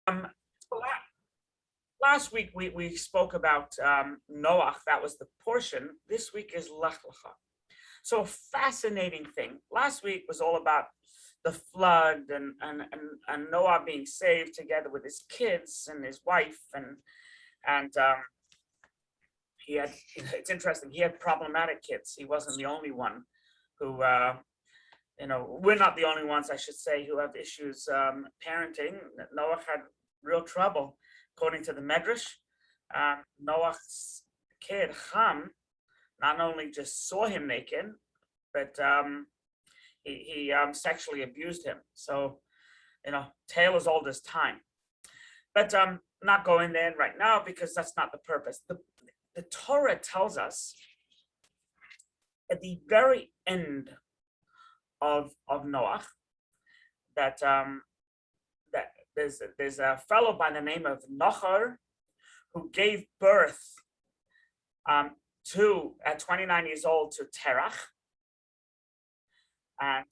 la- Last week we spoke about Noach. That was the portion. This week is Lech. So a fascinating thing. Last week was all about the flood and Noah being saved together with his kids and his wife and he had. It's interesting. He had problematic kids. He wasn't the only one who. We're not the only ones, I should say, who have issues parenting. Noah had real trouble, according to the Medrash. Noah's kid Ham not only just saw him naked, but he sexually abused him. So, tale as old as time. But not going there right now because that's not the purpose. The Torah tells us at the very end of Noach that that there's a fellow by the name of Nochar who gave birth to at 29 years old to Terach, and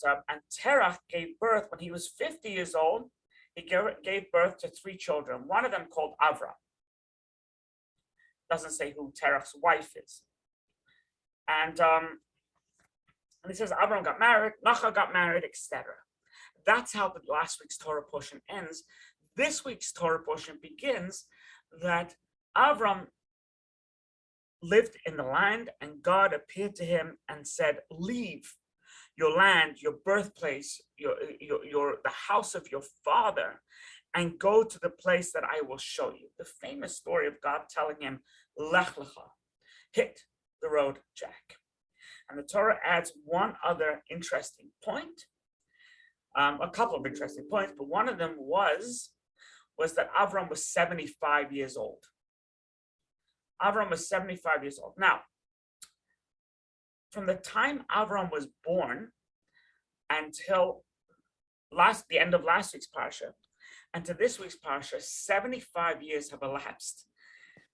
Terach gave birth when he was 50 years old. He gave birth to 3 children. One of them called Avram. Doesn't say who Terach's wife is, and he says Avram got married, Lecha got married, etc. That's how the last week's Torah portion ends. This week's Torah portion begins that Avram lived in the land and God appeared to him and said, leave your land, your birthplace, the house of your father, and go to the place that I will show you. The famous story of God telling him, Lech Lecha, hit the road, Jack. And the Torah adds one other interesting point, a couple of interesting points, but one of them was that Avram was 75 years old. Avram was 75 years old. Now, from the time Avram was born until the end of last week's parsha, and to this week's parsha, 75 years have elapsed.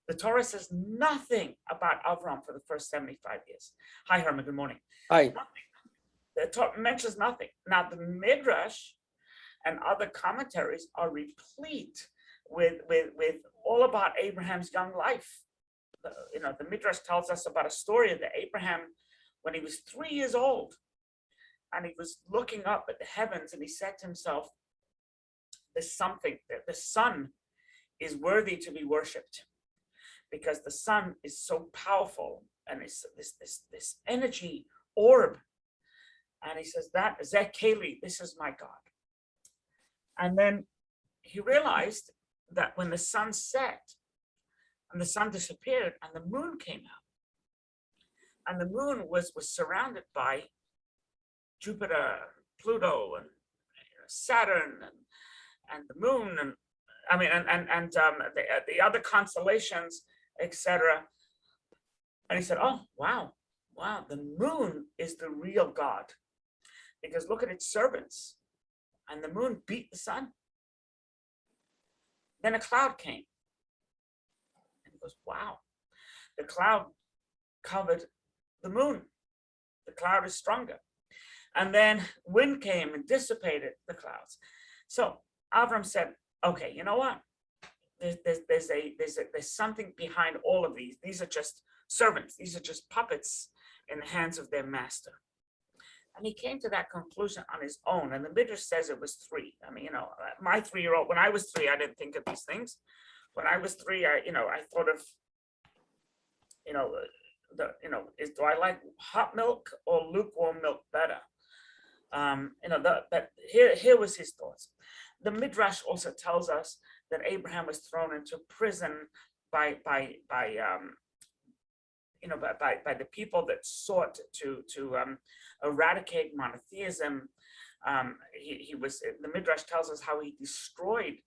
The Torah says nothing about Avram for the first 75 years. Hi, Herman. Good morning. Hi. Nothing. The Torah mentions nothing. Now, the Midrash and other commentaries are replete with all about Abraham's young life. The Midrash tells us about a story of Abraham when he was 3 years old, and he was looking up at the heavens, and he said to himself, "There's something. The sun is worthy to be worshipped, because the sun is so powerful, and it's this energy orb." And he says, "That Zekeli, this is my God." And then he realized that when the sun set and the sun disappeared and the moon came out, and the moon was surrounded by Jupiter, Pluto, and Saturn, and the moon, and the other constellations, etc. And he said, "Oh, wow, the moon is the real God, because look at its servants." And the moon beat the sun. Then a cloud came. And he goes, "Wow, the cloud covered the moon. The cloud is stronger." And then wind came and dissipated the clouds. So Avram said, "Okay, you know what? There's something behind all of these. These are just servants. These are just puppets in the hands of their master." And he came to that conclusion on his own. And the Midrash says it was 3. I mean, my 3-year-old, when I was 3, I didn't think of these things. When I was 3, I thought of, do I like hot milk or lukewarm milk better? But here was his thoughts. The Midrash also tells us that Abraham was thrown into prison by the people that sought to eradicate monotheism. The Midrash tells us how he destroyed.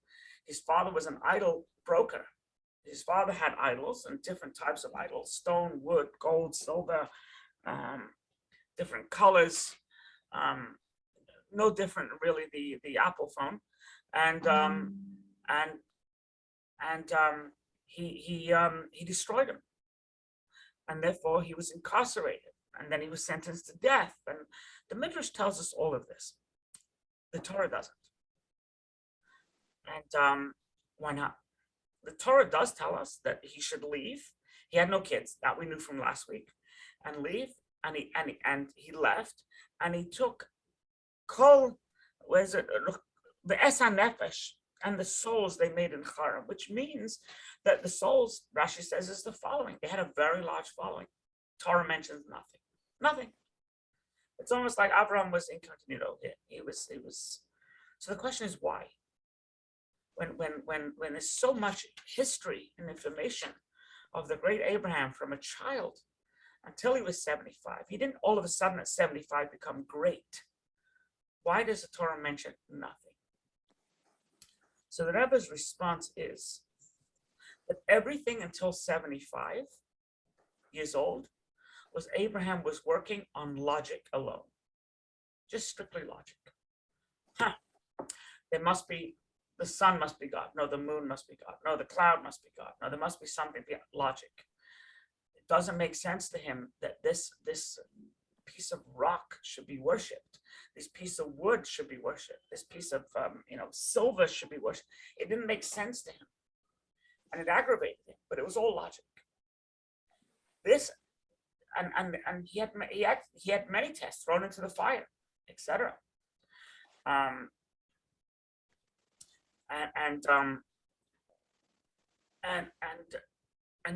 His father was an idol broker. His father had idols, and different types of idols: stone, wood, gold, silver, different colors. No different, really, the Apple phone, and he destroyed him, and therefore he was incarcerated, and then he was sentenced to death. And the Midrash tells us all of this. The Torah doesn't. And Why not? The Torah does tell us that he should leave. He had no kids, that we knew from last week, and leave. And he left, and he took kol, where's it, the esa nefesh, and the souls they made in Haran, which means that the souls, Rashi says, is the following. They had a very large following. Torah mentions nothing. Nothing. It's almost like Abraham was incognito. He was. So the question is why? When there's so much history and information of the great Abraham from a child until he was 75, he didn't all of a sudden at 75 become great. Why does the Torah mention nothing? So the Rebbe's response is that everything until 75 years old was Abraham was working on logic alone, just strictly logic. There must be, the sun must be God. No, the moon must be God. No, the cloud must be God. No, there must be something beyond logic. It doesn't make sense to him that this piece of rock should be worshipped. This piece of wood should be worshipped. This piece of silver should be worshipped. It didn't make sense to him, and it aggravated him. But it was all logic. This, and he had many tests thrown into the fire, etc. And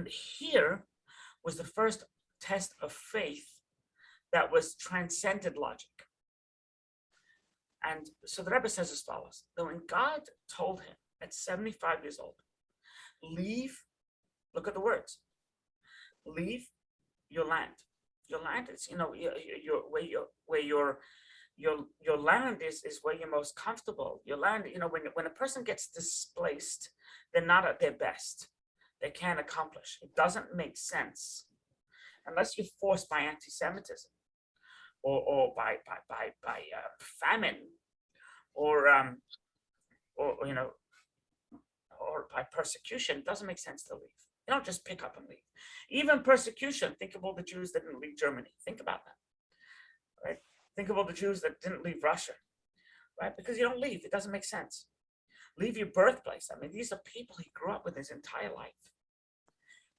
here was the first test of faith that was transcended logic. And so the Rebbe says as follows: that when God told him at 75 years old, leave, look at the words, leave your land. Your land is, your land is where you're most comfortable. Your land, when a person gets displaced, they're not at their best. They can't accomplish. It doesn't make sense unless you're forced by anti-Semitism or by famine or by persecution. It doesn't make sense to leave. You don't just pick up and leave. Even persecution. Think of all the Jews that didn't leave Germany. Think about that, right? Think of all the Jews that didn't leave Russia, right? Because you don't leave. It doesn't make sense. Leave your birthplace. I mean, these are people he grew up with his entire life.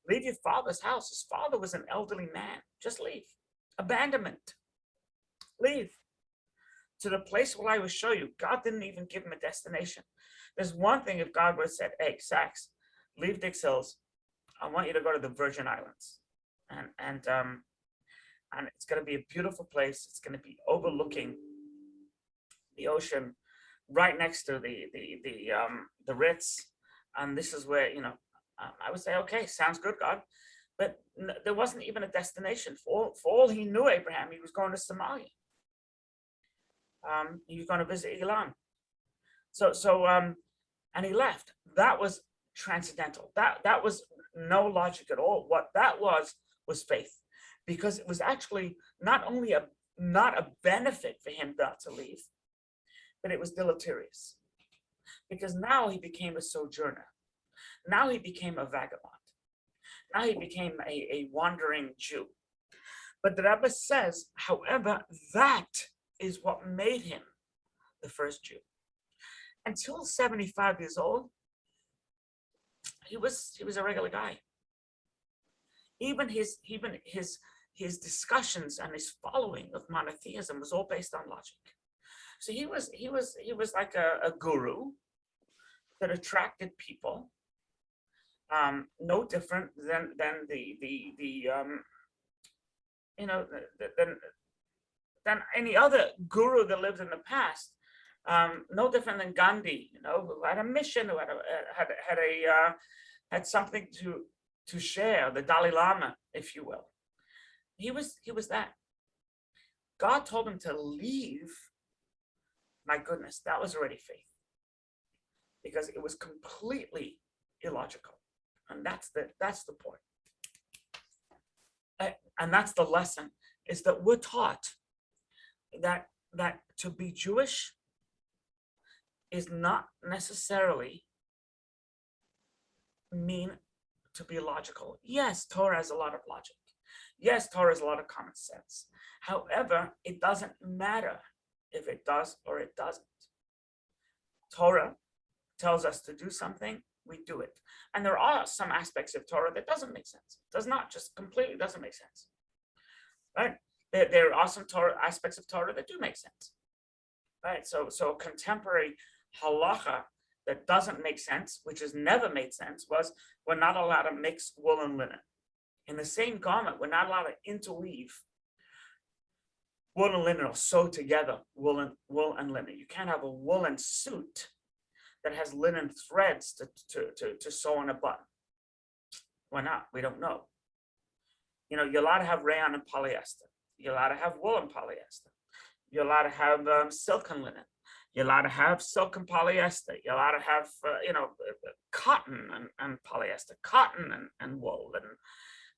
Leave your father's house. His father was an elderly man. Just leave. Abandonment. Leave. To the place where I will show you. God didn't even give him a destination. There's one thing if God would have said, hey, Sachs, leave Dix Hills. I want you to go to the Virgin Islands. And it's going to be a beautiful place. It's going to be overlooking the ocean, right next to the Ritz. And this is where, I would say, okay, sounds good, God. But there wasn't even a destination. For all he knew, Abraham, he was going to Somalia. He was going to visit Ilan. And he left. That was transcendental. That was no logic at all. What that was faith, because it was actually not only not a benefit for him not to leave, but it was deleterious, because now he became a sojourner. Now he became a vagabond. Now he became a wandering Jew. But the Rebbe says, however, that is what made him the first Jew. Until 75 years old, he was a regular guy. Even his discussions and his following of monotheism was all based on logic. So he was like a guru that attracted people, no different than any other guru that lived in the past. No different than Gandhi, who had a mission, who had something to share, the Dalai Lama, if you will. He was that. God told him to leave. My goodness, that was already faith, because it was completely illogical, and that's the point. And that's the lesson, is that we're taught that to be Jewish is not necessarily mean to be logical. Yes, Torah has a lot of logic. Yes, Torah has a lot of common sense. However, it doesn't matter if it does or it doesn't. Torah tells us to do something, we do it. And there are some aspects of Torah that doesn't make sense. It does not, just completely doesn't make sense. Right? There are some Torah aspects of Torah that do make sense. Right? So contemporary halacha that doesn't make sense, which has never made sense, was we're not allowed to mix wool and linen. In the same garment, we're not allowed to interweave wool and linen, or sew together wool and linen. You can't have a woolen suit that has linen threads to sew on a button. Why not? We don't know. You're allowed to have rayon and polyester. You're allowed to have wool and polyester. You're allowed to have silk and linen. You're allowed to have silk and polyester. You're allowed to have, cotton and polyester, cotton and wool, and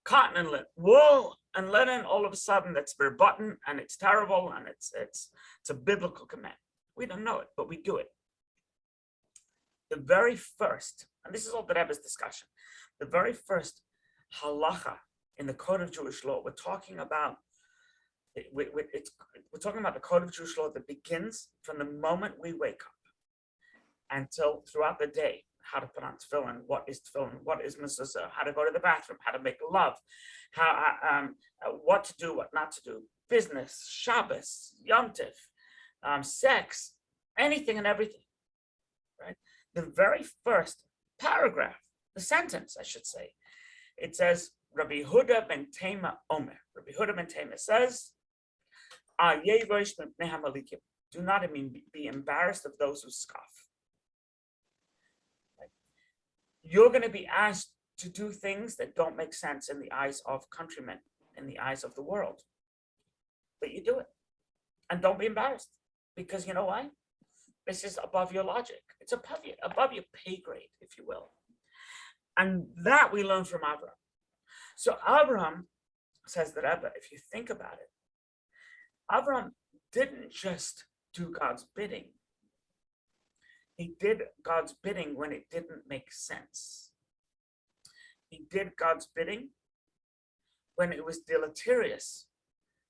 cotton and linen. Wool and linen, all of a sudden, that's verboten, and it's terrible, and it's a biblical command. We don't know it, but we do it. The very first, and this is all the Rebbe's discussion, the very first halacha in the Code of Jewish Law, we're talking about we're talking about the Code of Jewish Law that begins from the moment we wake up until throughout the day. How to put on tefillin, what is mezuzah, how to go to the bathroom, how to make love, how what to do, what not to do, business, Shabbos, Yom Tif, sex, anything and everything. Right? The very first paragraph, the sentence, I should say, it says, Rabbi Yehuda ben Tema Omer. Rabbi Yehuda ben Tema says, do not be embarrassed of those who scoff. You're going to be asked to do things that don't make sense in the eyes of countrymen, in the eyes of the world. But you do it. And don't be embarrassed. Because you know why? This is above your logic. It's above your pay grade, if you will. And that we learn from Abraham. So Abraham, says the Rebbe, if you think about it, Abraham didn't just do God's bidding. He did God's bidding when it didn't make sense. He did God's bidding when it was deleterious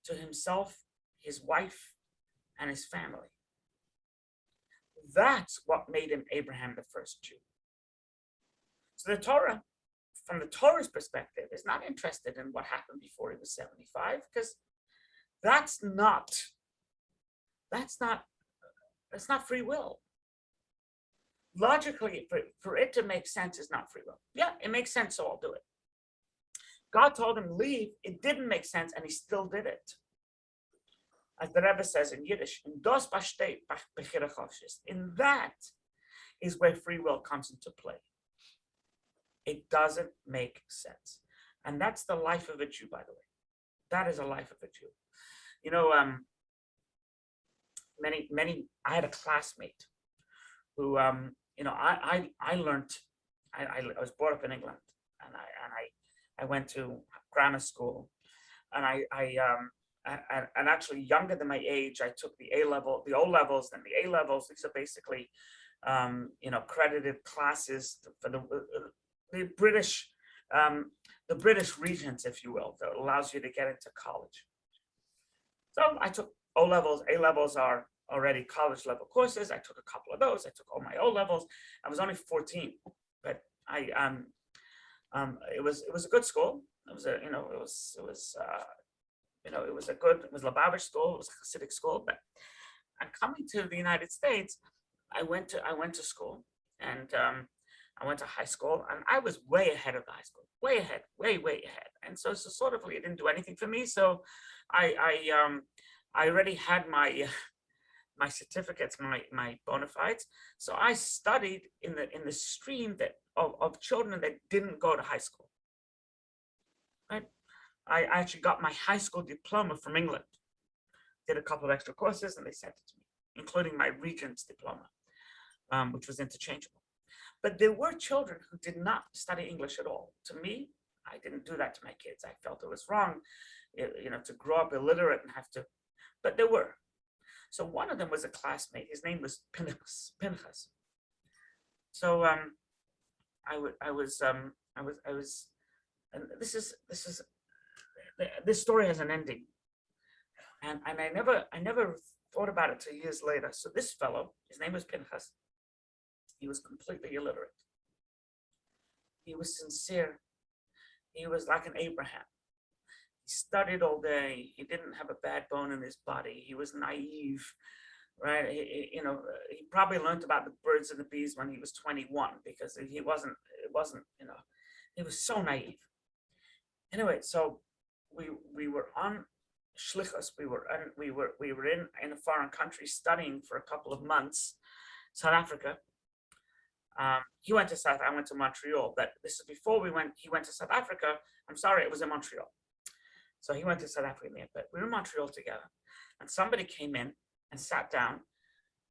to himself, his wife, and his family. That's what made him Abraham, the first Jew. So the Torah, from the Torah's perspective, is not interested in what happened before he was 75, because that's not free will. Logically, for it to make sense is not free will. Yeah, it makes sense, so I'll do it. God told him leave. It didn't make sense, and he still did it. As the Rebbe says in Yiddish, in that is where free will comes into play. It doesn't make sense. And that's the life of a Jew, by the way. That is a life of a Jew. I had a classmate who, I learned, I was brought up in England, and I went to grammar school, and and actually younger than my age, I took the O levels, then the A levels. These are basically, credited classes for the British Regents, if you will, that allows you to get into college. So I took O levels. A levels are already college level courses. I took a couple of those. I took all my O levels. I was only 14, but it was a good school. It was a Lubavitch school. It was a Hasidic school. But I'm coming to the United States. I went to school, and I went to high school, and I was way ahead of the high school, way ahead. And so sort of it didn't do anything for me. So I already had my certificates, my bona fides. So I studied in the stream of children that didn't go to high school. Right? I actually got my high school diploma from England. Did a couple of extra courses, and they sent it to me, including my Regents diploma, which was interchangeable. But there were children who did not study English at all. To me, I didn't do that to my kids. I felt it was wrong, to grow up illiterate and have to. But there were. So one of them was a classmate. His name was Pinchas. So I was, and this story has an ending, and I never thought about it till years later. So this fellow, his name was Pinchas. He was completely illiterate. He was sincere. He was like an Abraham. He studied all day. He didn't have a bad bone in his body. He was naive, right? He probably learned about the birds and the bees when he was 21 because he wasn't, he was so naive. Anyway, so we were on shlichus. We were in a foreign country studying for a couple of months, South Africa. He went to I went to Montreal, but this is before he went to South Africa. I'm sorry, it was in Montreal. So he went to South Africa, but we were in Montreal together. And somebody came in and sat down,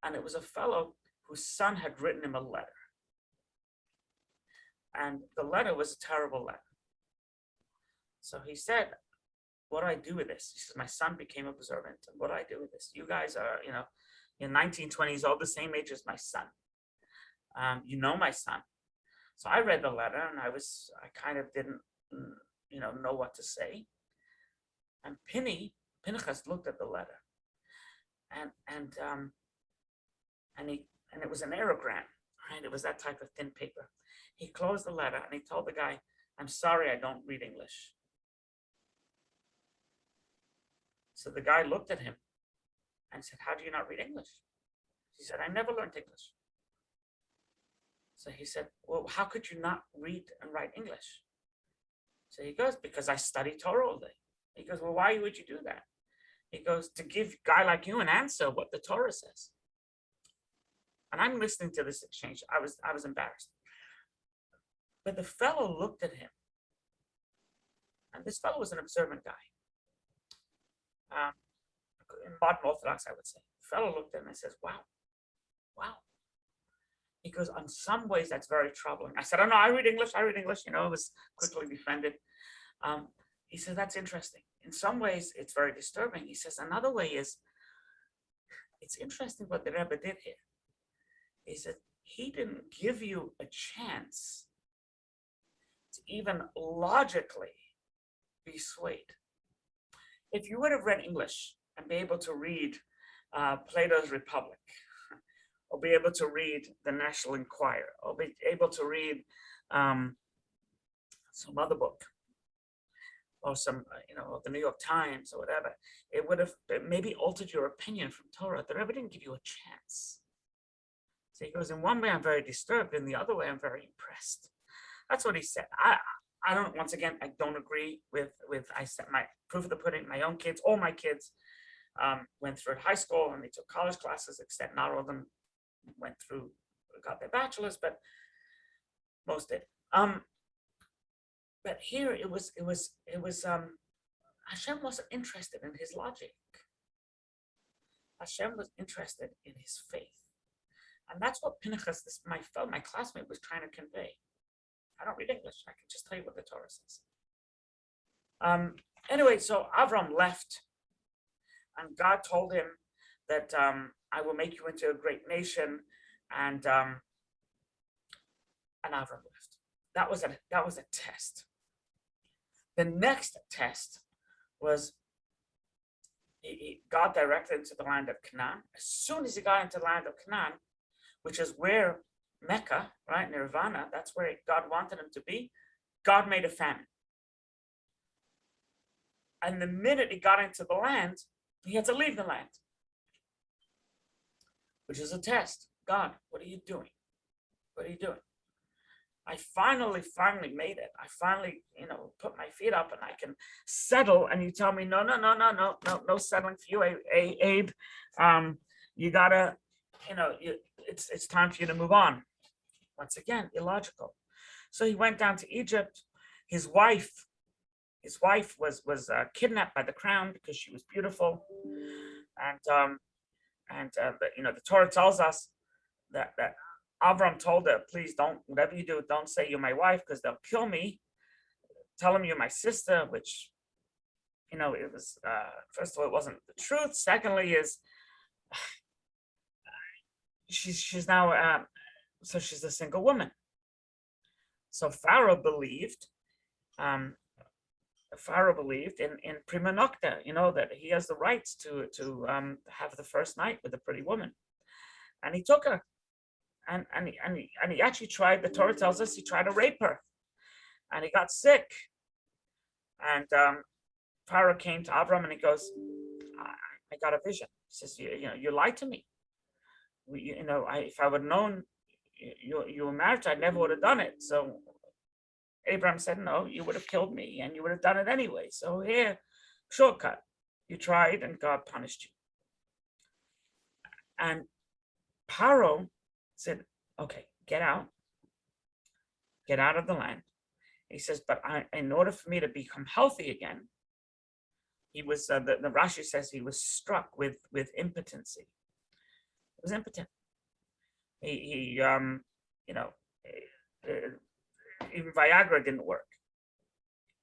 and it was a fellow whose son had written him a letter. And the letter was a terrible letter. So he said, what do I do with this? He says, my son became observant. And what do I do with this? You guys are, in 1920s, all the same age as my son. You know my son. So I read the letter, and I kind of didn't, know what to say. And Pinchas looked at the letter, and it was an aerogram, right? It was that type of thin paper. He closed the letter and he told the guy, I'm sorry, I don't read English. So the guy looked at him and said, how do you not read English? He said, I never learned English. So he said, well, how could you not read and write English? So he goes, because I study Torah all day. He goes, well, why would you do that? He goes, to give a guy like you an answer what the Torah says. And I'm listening to this exchange. I was embarrassed. But the fellow looked at him. And this fellow was an observant guy. In modern Orthodox, I would say. The fellow looked at him and says, wow. He goes, in some ways, that's very troubling. I said, oh, no, I read English. It was quickly defended. He said, that's interesting. In some ways, it's very disturbing. He says, another way is, it's interesting what the Rebbe did here. He said, he didn't give you a chance to even logically be swayed. If you would have read English and be able to read Plato's Republic, or be able to read the National Enquirer, or be able to read some other book, or some, the New York Times or whatever, it would have maybe altered your opinion from Torah. The Rebbe didn't give you a chance. So he goes, in one way, I'm very disturbed. In the other way, I'm very impressed. That's what he said. I don't, once again, I don't agree with I said my proof of the pudding, my own kids, all my kids went through high school and they took college classes, except not all of them got their bachelors, but most did. But here it was Hashem wasn't interested in his logic. Hashem was interested in his faith. And that's what Pinchas, my classmate, was trying to convey. I don't read English. I can just tell you what the Torah says. Anyway, so Avram left, and God told him that I will make you into a great nation, and Avram left. That was a test. The next test was God directed him to the land of Canaan. As soon as he got into the land of Canaan, which is where Mecca, right, Nirvana, that's where God wanted him to be, God made a famine. And the minute he got into the land, he had to leave the land, which is a test. God, what are you doing? What are you doing? I finally made it. I finally, put my feet up and I can settle. And you tell me, no settling for you, Abe. You gotta, it's time for you to move on. Once again, illogical. So he went down to Egypt. His wife was kidnapped by the crown because she was beautiful, and the Torah tells us that Avram told her, please don't, whatever you do, don't say you're my wife because they'll kill me. Tell them you're my sister, which, it was, first of all, it wasn't the truth. Secondly is, she's now, so she's a single woman. So Pharaoh believed in prima nocta, that he has the rights to have the first night with a pretty woman. And he took her. he actually tried. The Torah tells us he tried to rape her, and he got sick. And Pharaoh came to Avram and he goes, I got a vision. He says, you lied to me. If I would have known you were married, I never would have done it. So Abraham said, no, you would have killed me and you would have done it anyway. So here, shortcut. You tried and God punished you. And Pharaoh said, okay, get out of the land. He says, but in order for me to become healthy again, he was, the Rashi says he was struck with impotency. He was impotent. Even Viagra didn't work.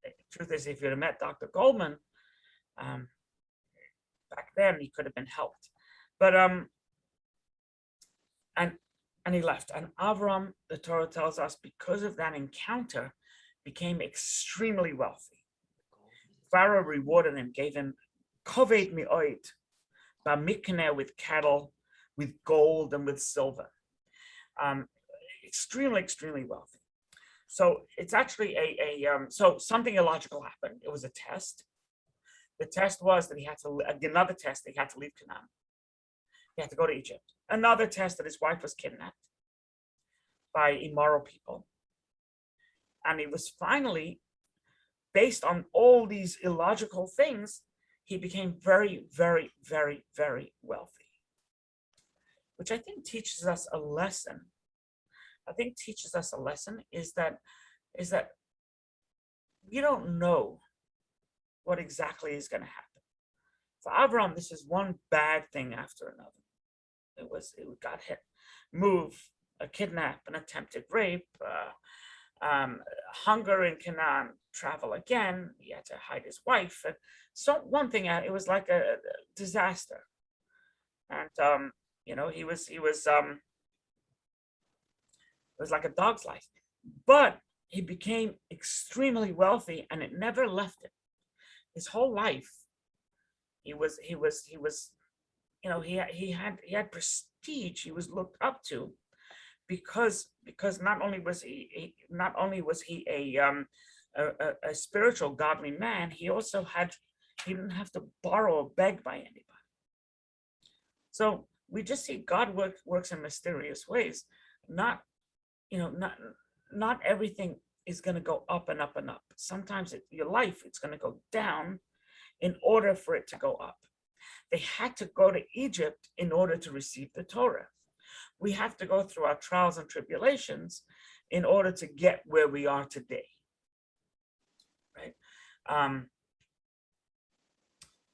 The truth is, if you'd have met Dr. Goldman back then, he could have been helped. But and he left. And Avram, the Torah tells us, because of that encounter, became extremely wealthy. Pharaoh rewarded him, gave him koved mi'oid, bamikneh, with cattle, with gold, and with silver. Extremely, extremely wealthy. So it's actually so something illogical happened. It was a test. The test was that he had to, another test, that he had to leave Canaan. He had to go to Egypt. Another test, that his wife was kidnapped by immoral people. And he was finally, based on all these illogical things, he became very, very, very, very wealthy. Which I think teaches us a lesson. Is that we don't know what exactly is going to happen. For Avram, this is one bad thing after another. It got hit, move, a kidnap, an attempted rape, hunger in Canaan, travel again. He had to hide his wife. And so one thing, it was like a disaster. And it was like a dog's life. But he became extremely wealthy, and it never left him. His whole life, he had prestige. He was looked up to because not only was he a spiritual, godly man, he didn't have to borrow or beg by anybody. So we just see God works in mysterious ways. Not everything is going to go up and up and up. Sometimes your life, it's going to go down in order for it to go up. They had to go to Egypt in order to receive the Torah. We have to go through our trials and tribulations in order to get where we are today. Right?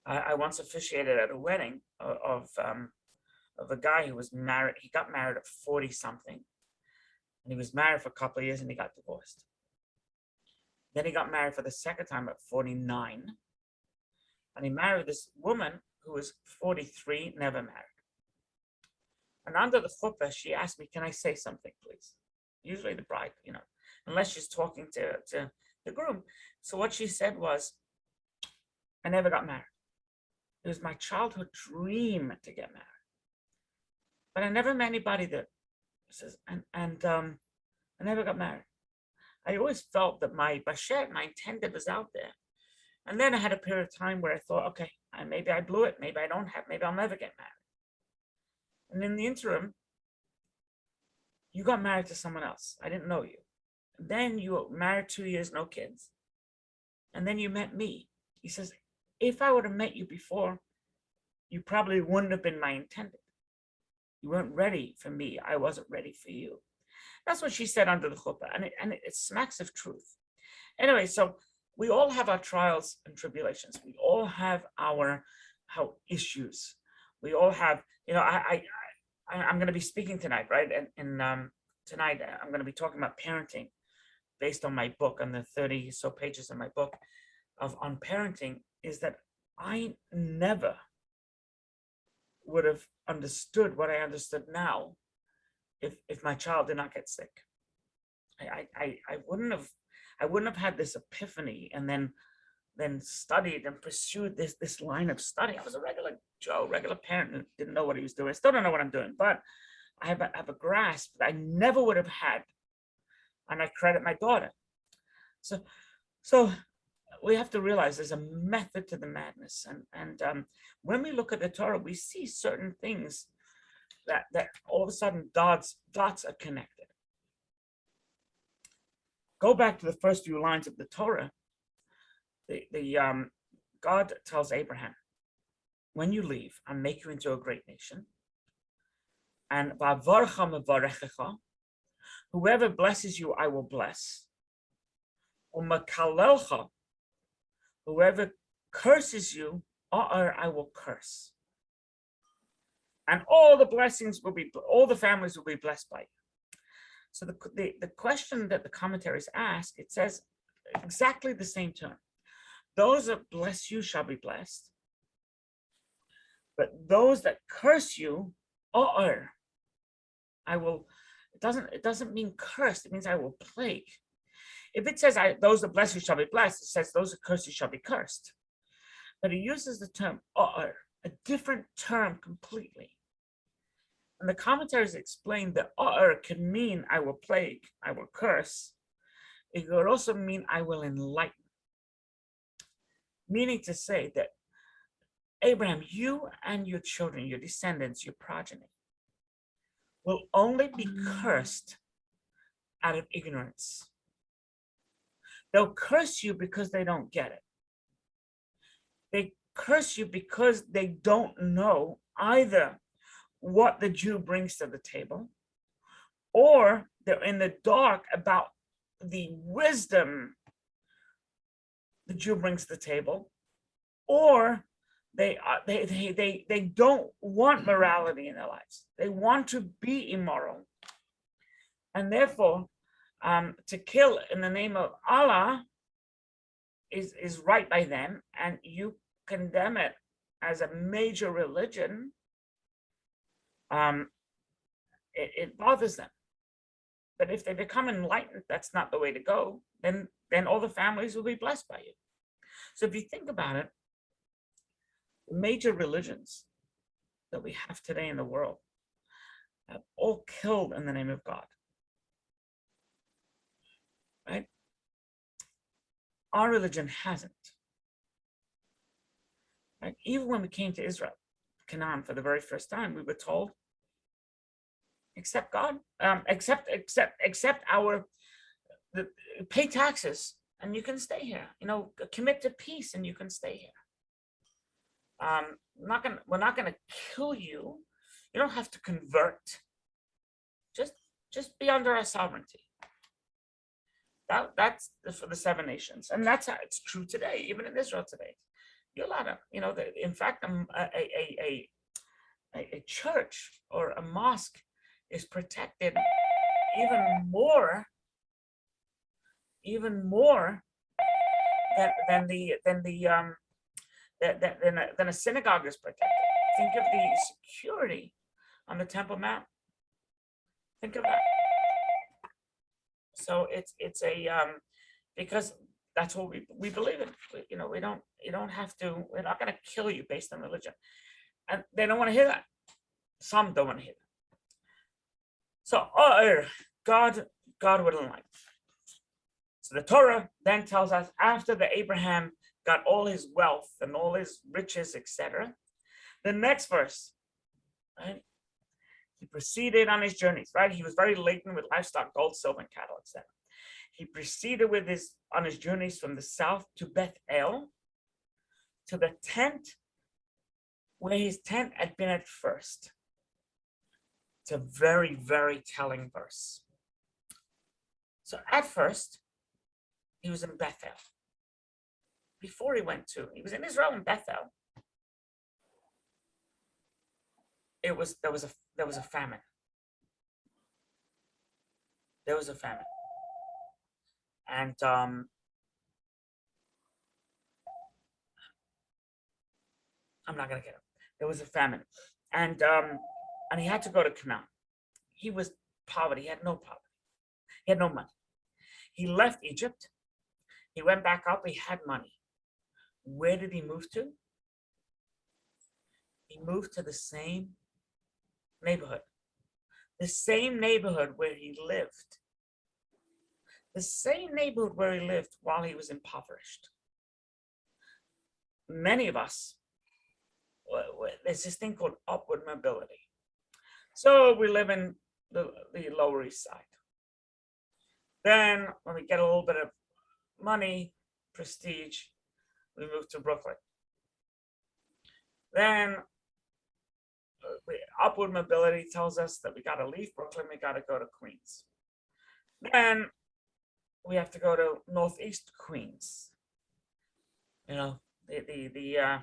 I once officiated at a wedding of a guy who was married. He got married at 40 something. And he was married for a couple of years and he got divorced. Then he got married for the second time at 49. And he married this woman who was 43, never married. And under the chuppah, she asked me, can I say something, please? Usually the bride, unless she's talking to the groom. So what she said was, I never got married. It was my childhood dream to get married. But I never met anybody that says, and I never got married. I always felt that my bashet, my intended, was out there. And then I had a period of time where I thought, okay, maybe I blew it. Maybe I don't have, maybe I'll never get married. And in the interim, you got married to someone else. I didn't know you. And then you were married 2 years, no kids. And then you met me. He says, if I would have met you before, you probably wouldn't have been my intended. You weren't ready for me. I wasn't ready for you. That's what she said under the chuppah. And it smacks of truth. Anyway, so we all have our trials and tribulations. We all have our issues. We all have, I'm going to be speaking tonight, right? And tonight I'm going to be talking about parenting based on my book, on the 30 so pages of my book on parenting, is that I never would have understood what I understood now if my child did not get sick. I wouldn't have had this epiphany and then studied and pursued this line of study. I was a regular Joe, regular parent who didn't know what he was doing. I still don't know what I'm doing, but have a grasp that I never would have had, and I credit my daughter. So we have to realize there's a method to the madness, and when we look at the Torah, we see certain things that all of a sudden dots are connected. Go back to the first few lines of the Torah. God tells Abraham, when you leave, I'll make you into a great nation. And whoever blesses you, I will bless. Whoever curses you, I will curse. And all the blessings will be, all the families will be blessed by you. So the question that the commentaries ask, it says exactly the same term. Those that bless you shall be blessed, but those that curse you, I will. It doesn't mean cursed. It means I will plague. If it says those that bless you shall be blessed, it says those that curse you shall be cursed. But it uses the term a different term completely. And the commentaries explain that can mean I will plague, I will curse. It could also mean I will enlighten. Meaning to say that Abraham, you and your children, your descendants, your progeny, will only be cursed out of ignorance. They'll curse you because they don't get it. They curse you because they don't know either what the Jew brings to the table, or they're in the dark about the wisdom the Jew brings to the table, or they don't want morality in their lives. They want to be immoral, and therefore, to kill in the name of Allah is right by them, and you condemn it as a major religion. It bothers them. But if they become enlightened, that's not the way to go. Then all the families will be blessed by you. So if you think about it, the major religions that we have today in the world have all killed in the name of God. Right? Our religion hasn't. Right? Even when we came to Israel, Canaan, for the very first time, we were told, accept God, accept pay taxes and you can stay here. Commit to peace and you can stay here. We're not gonna kill you. You don't have to convert. Just be under our sovereignty. That's for the 7 nations, and that's how it's true today, even in Israel today. You're allowed to, in fact, a church or a mosque is protected even more than a synagogue is protected. Think of the security on the Temple Mount. Think of that. So it's because that's what we believe in. You don't have to. We're not going to kill you based on religion, and they don't want to hear that. Some don't want to hear that. So God wouldn't like. So the Torah then tells us after the Abraham got all his wealth and all his riches, etc. The next verse, right? He proceeded on his journeys, right? He was very laden with livestock, gold, silver, and cattle, etc. He proceeded on his journeys from the south to Bethel, to the tent where his tent had been at first. It's a very, very telling verse. So at first, he was in Bethel. Before he was in Israel in Bethel. There was a famine. There was a famine. And I'm not gonna get it. There was a famine. And he had to go to Canaan. He was poverty. He had no poverty. He had no money. He left Egypt. He went back up. He had money. Where did he move to? He moved to the same neighborhood, The same neighborhood where he lived. The same neighborhood where he lived while he was impoverished. Many of us, there's this thing called upward mobility. So we live in the Lower East Side. Then when we get a little bit of money, prestige, we move to Brooklyn. Then upward mobility tells us that we got to leave Brooklyn, we got to go to Queens. Then we have to go to Northeast Queens. You know, the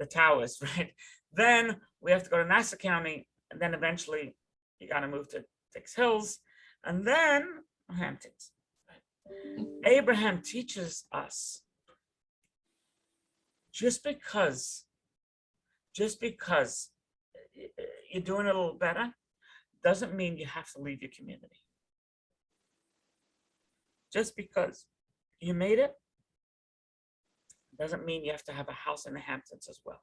towers, right? Then we have to go to Nassau County, and then eventually you got to move to Dix Hills, and then Hamptons. Right? Abraham teaches us just because you're doing a little better doesn't mean you have to leave your community. Just because you made it doesn't mean you have to have a house in the Hamptons as well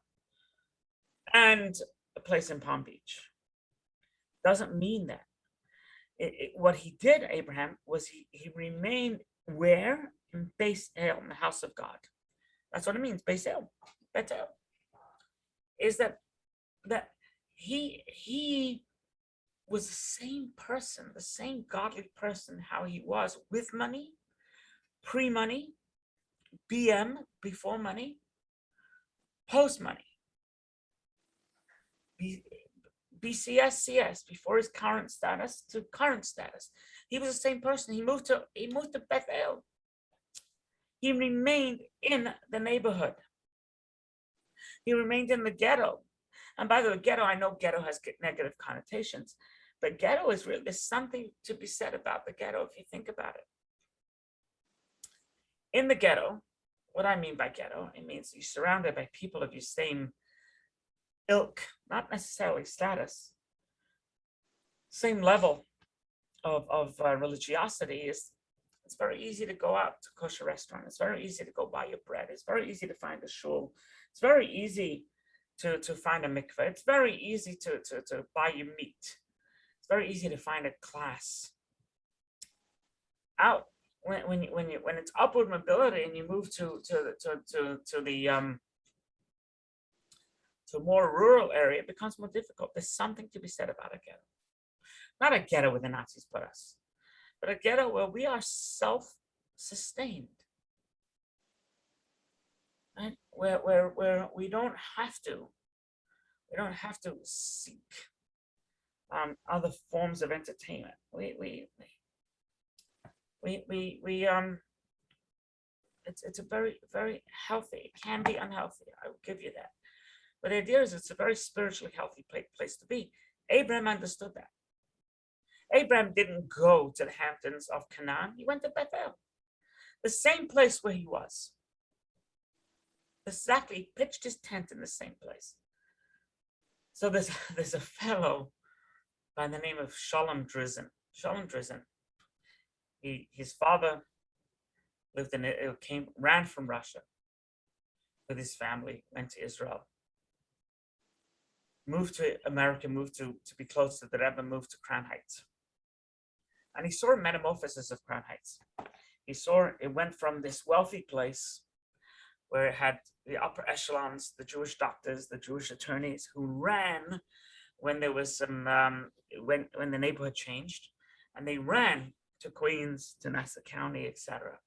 and a place in Palm Beach. Doesn't mean that. What he did, Abraham, was he remained where? In Beis El, in the house of God. That's what it means, Beis El, Bethel. Is that he was the same person, the same godly person, how he was with money, pre-money, BM, before money, post money, BCS, CS, before his current status to current status. He was the same person. He moved to Bethel. He remained in the neighborhood. He remained in the ghetto. And by the way, ghetto, I know ghetto has negative connotations, but ghetto is really, there's something to be said about the ghetto if you think about it. In the ghetto, what I mean by ghetto, it means you're surrounded by people of your same ilk, not necessarily status, same level of religiosity. It's very easy to go out to kosher restaurant. It's very easy to go buy your bread. It's very easy to find a shul. It's very easy to find a mikveh. It's very easy to buy your meat. It's very easy to find a class. Out when it's upward mobility and you move to a more rural area, it becomes more difficult. There's something to be said about a ghetto. Not a ghetto where the Nazis put us, but a ghetto where we are self-sustained. Right? Where we don't have to seek other forms of entertainment. It's a very, very healthy. It can be unhealthy, I will give you that. But the idea is it's a very spiritually healthy place to be. Abraham understood that. Abraham didn't go to the Hamptons of Canaan. He went to Bethel, the same place where he was. Exactly, he pitched his tent in the same place. So there's a fellow by the name of Shalom Drizin. Shalom Drizin. His father ran from Russia with his family, went to Israel, moved to America, moved to be close to the Rebbe, moved to Crown Heights. And he saw a metamorphosis of Crown Heights. It went from this wealthy place where it had the upper echelons, the Jewish doctors, the Jewish attorneys who ran when there was some, when the neighborhood changed, and they ran to Queens, to Nassau County, etc.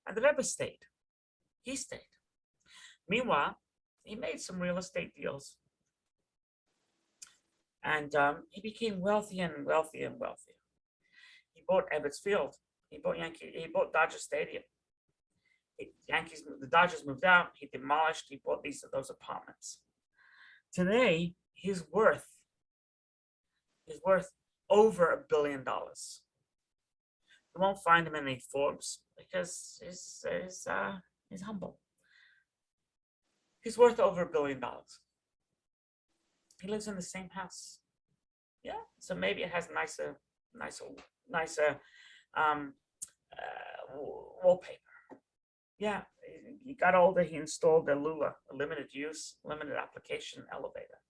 And the Rebbe stayed. He stayed. Meanwhile, he made some real estate deals. And he became wealthier and wealthier and wealthier. He bought Ebbets Field. He bought Dodger Stadium. The Dodgers moved out. He demolished. He bought those apartments. Today, his worth over $1 billion. You won't find him in any Forbes because he's humble. He's worth over $1 billion. He lives in the same house. Yeah, so maybe it has nicer wallpaper. Yeah, he got older. He installed a Lula, a limited use, limited application elevator.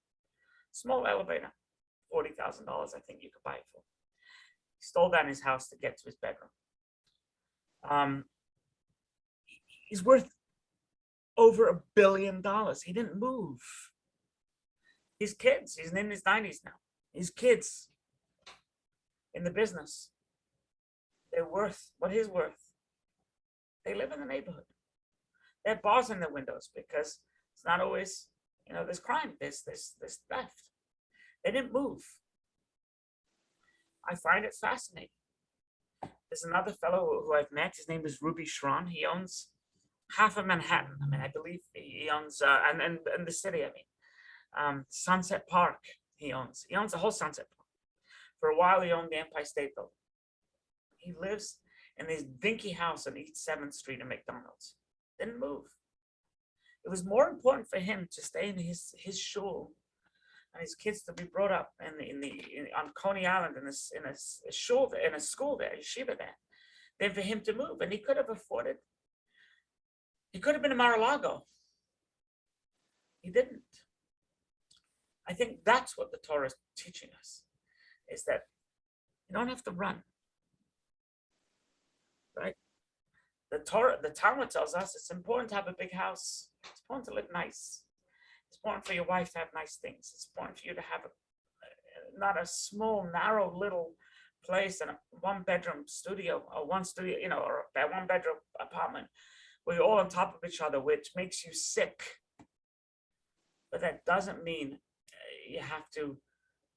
Small elevator, $40,000, I think you could buy it for. He stole that in his house to get to his bedroom. He's worth over $1 billion. He didn't move. His kids, he's in his 90s now. His kids in the business, they're worth what he's worth. They live in the neighborhood. They have bars in their windows because it's not always, there's crime, there's theft. They didn't move. I find it fascinating. There's another fellow who I've met. His name is Ruby Schron. He owns half of Manhattan. I mean, I believe he owns, and the city, Sunset Park he owns. He owns the whole Sunset Park. For a while, he owned the Empire State Building. He lives in this dinky house on East 7th Street in McDonald's. Didn't move. It was more important for him to stay in his shul and his kids to be brought up on Coney Island in a shul, in a school there, a yeshiva there, than for him to move. And he could have afforded. He could have been in Mar-a-Lago. He didn't. I think that's what the Torah is teaching us, is that you don't have to run, right? The Talmud tells us it's important to have a big house. It's important to live nice. It's important for your wife to have nice things. It's important for you to have not a small, narrow little place and a one-bedroom studio or one studio, or a one-bedroom apartment where you're all on top of each other, which makes you sick. But that doesn't mean you have to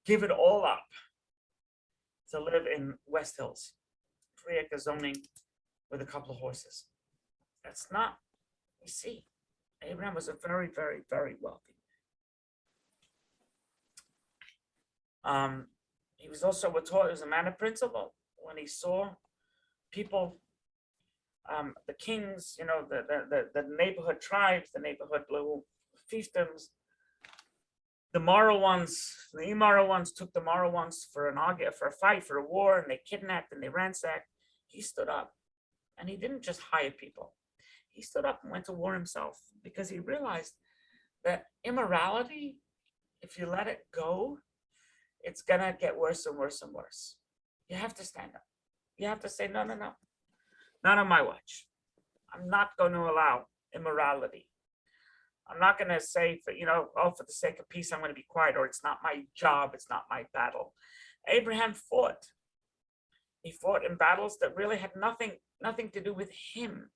give it all up to live in West Hills, 3-acre zoning with a couple of horses. That's not, you see, Abraham was a very, very, very wealthy man. He was also, we're taught, he was a man of principle. When he saw people, the kings, the neighborhood tribes, the neighborhood little fiefdoms, the Mara ones, the Imara ones took the Mara ones for a fight, for a war, and they kidnapped and they ransacked. He stood up, and he didn't just hire people. He stood up and went to war himself, because he realized that immorality, if you let it go, it's gonna get worse and worse and worse. You have to stand up. You have to say, no, not on my watch. I'm not going to allow immorality. I'm not going to say, for the sake of peace, I'm going to be quiet, or it's not my job, it's not my battle. Abraham fought. He fought in battles that really had nothing to do with him.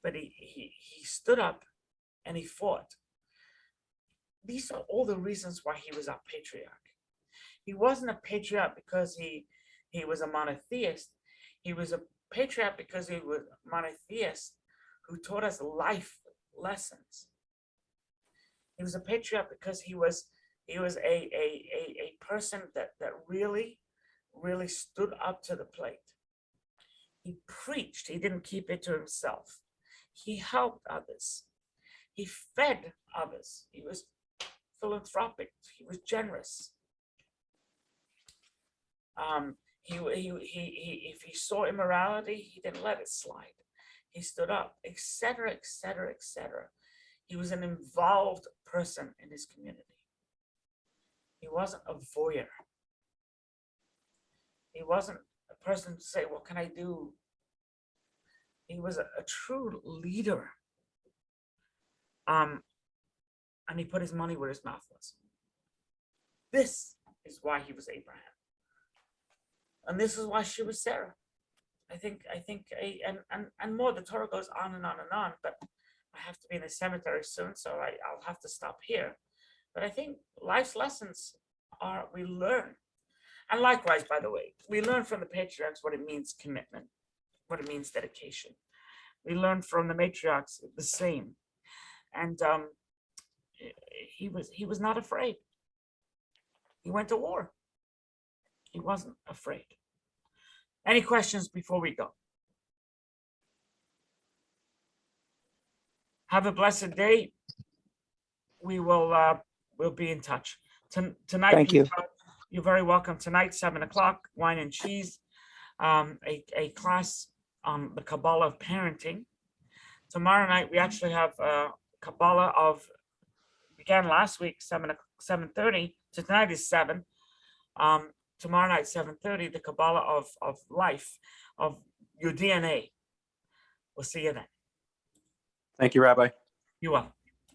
But he stood up and he fought. These are all the reasons why he was a patriarch. He wasn't a patriarch because he was a monotheist. He was a patriarch because he was a monotheist who taught us life lessons. He was a patriarch because he was a person that really stood up to the plate. He preached. He didn't keep it to himself. He helped others. He fed others. He was philanthropic. He was generous. If he saw immorality, he didn't let it slide. He stood up, etc., etc., etc. He was an involved person in his community. He wasn't a voyeur. He wasn't a person to say, what can I do? He was a true leader. And he put his money where his mouth was. This is why he was Abraham. And this is why she was Sarah. I think, and more, the Torah goes on and on and on, but I have to be in the cemetery soon, so I'll have to stop here. But I think life's lessons we learn. And likewise, by the way, we learn from the patriarchs what it means commitment, what it means dedication. We learn from the matriarchs the same. And he was not afraid. He went to war. He wasn't afraid. Any questions before we go? Have a blessed day. We will we'll be in touch. Tonight, Thank you. You're very welcome. Tonight, 7 o'clock, wine and cheese, a class on the Kabbalah of parenting. Tomorrow night, we actually have Kabbalah began last week, 7:30, So tonight is 7. Tomorrow night, 7:30, the Kabbalah of life, of your DNA. We'll see you then. Thank you, Rabbi. You are.